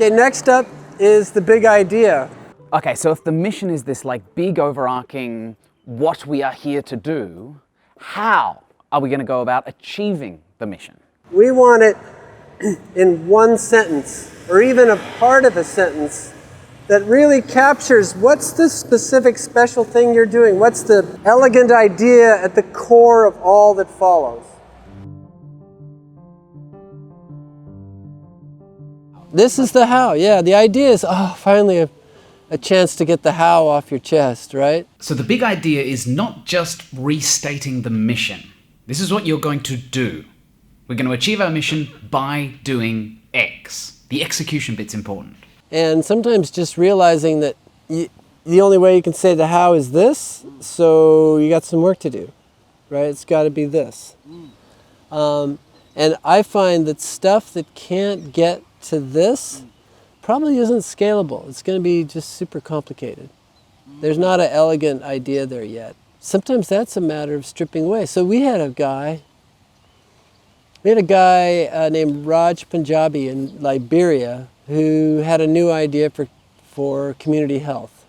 Okay, next up is the big idea. Okay, so if the mission is this like big overarching what we are here to do, how are we going to go about achieving the mission? We want it in one sentence, or even a part of a sentence, that really captures what's the specific special thing you're doing, what's the elegant idea at the core of all that follows. This is the how, yeah. The idea is, finally a chance to get the how off your chest, right? So the big idea is not just restating the mission. This is what you're going to do. We're going to achieve our mission by doing X. The execution bit's important. And sometimes just realizing that the only way you can say the how is this, so you got some work to do, right? It's got to be this. And I find that stuff that can't get to this probably isn't scalable. It's going to be just super complicated. There's not an elegant idea there yet. Sometimes that's a matter of stripping away. So we had a guy named Raj Punjabi in Liberia who had a new idea for community health.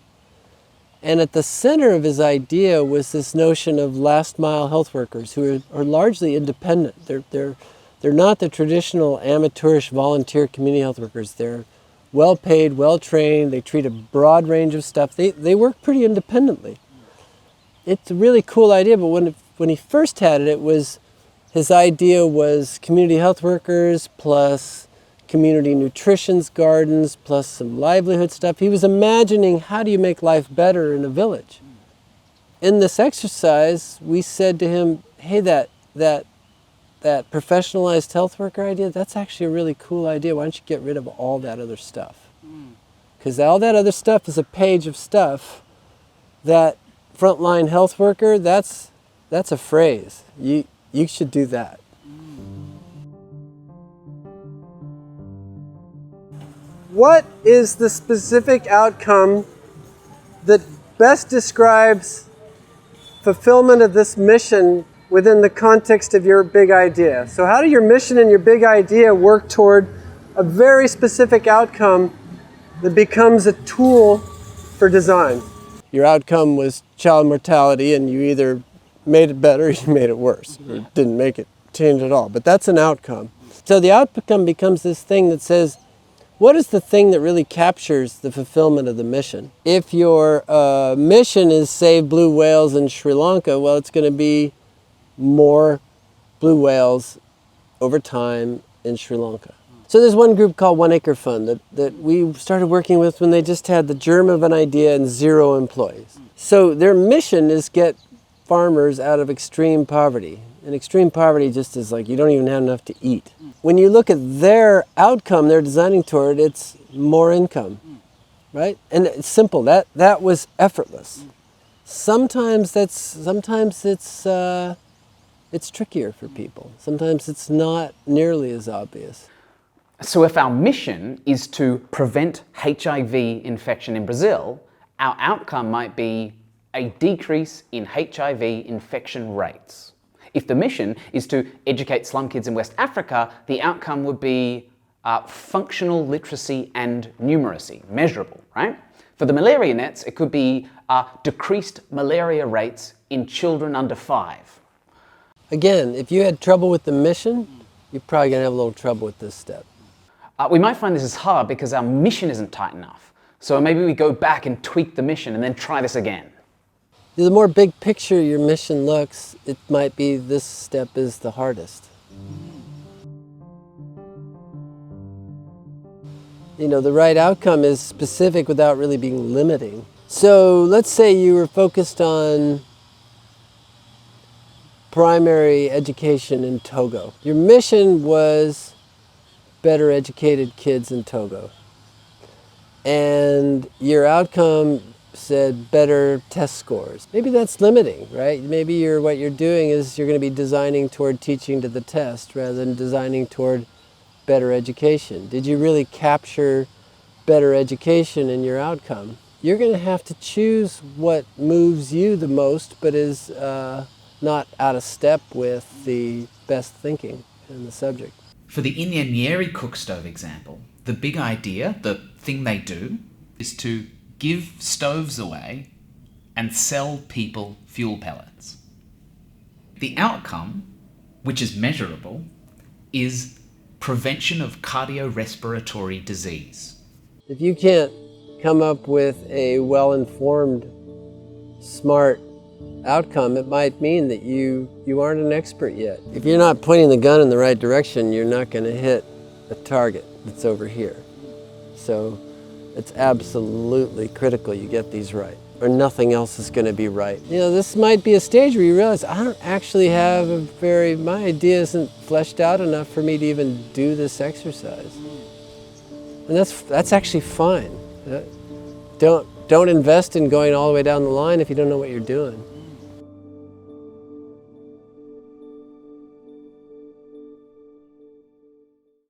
And at the center of his idea was this notion of last mile health workers who are largely independent. They're not the traditional amateurish volunteer community health workers. They're well paid, well trained, they treat a broad range of stuff. They work pretty independently. It's a really cool idea, but when he first had it, his idea was community health workers plus community nutrition gardens plus some livelihood stuff. He was imagining, how do you make life better in a village? In this exercise, we said to him, hey, that professionalized health worker idea, that's actually a really cool idea. Why don't you get rid of all that other stuff? Because all that other stuff is a page of stuff. That frontline health worker, that's a phrase. You should do that. What is the specific outcome that best describes fulfillment of this mission within the context of your big idea? So how do your mission and your big idea work toward a very specific outcome that becomes a tool for design? Your outcome was child mortality, and you either made it better or you made it worse, or didn't make it change at all. But that's an outcome. So the outcome becomes this thing that says, what is the thing that really captures the fulfillment of the mission? If your mission is save blue whales in Sri Lanka, well, it's going to be more blue whales over time in Sri Lanka. So there's one group called 1 Acre Fund that we started working with when they just had the germ of an idea and 0 employees. So their mission is get farmers out of extreme poverty. And extreme poverty just is like you don't even have enough to eat. When you look at their outcome they're designing toward, it's more income, right? And it's simple. That was effortless. Sometimes it's trickier for people. Sometimes it's not nearly as obvious. So if our mission is to prevent HIV infection in Brazil, our outcome might be a decrease in HIV infection rates. If the mission is to educate slum kids in West Africa, the outcome would be functional literacy and numeracy, measurable, right? For the malaria nets, it could be decreased malaria rates in children under 5. Again, if you had trouble with the mission, you're probably going to have a little trouble with this step. We might find this is hard because our mission isn't tight enough. So maybe we go back and tweak the mission and then try this again. The more big picture your mission looks, it might be this step is the hardest. You know, the right outcome is specific without really being limiting. So let's say you were focused on primary education in Togo. Your mission was better educated kids in Togo. And your outcome said better test scores. Maybe that's limiting, right? Maybe what you're doing is you're going to be designing toward teaching to the test rather than designing toward better education. Did you really capture better education in your outcome? You're going to have to choose what moves you the most but is not out of step with the best thinking in the subject. For the Inyenyeri cook stove example, the big idea, the thing they do, is to give stoves away and sell people fuel pellets. The outcome, which is measurable, is prevention of cardiorespiratory disease. If you can't come up with a well-informed, smart outcome, it might mean that you aren't an expert yet. If you're not pointing the gun in the right direction, you're not going to hit a target that's over here. So it's absolutely critical you get these right, or nothing else is going to be right. You know, this might be a stage where you realize, I don't actually have my idea isn't fleshed out enough for me to even do this exercise. And that's actually fine. Don't invest in going all the way down the line if you don't know what you're doing.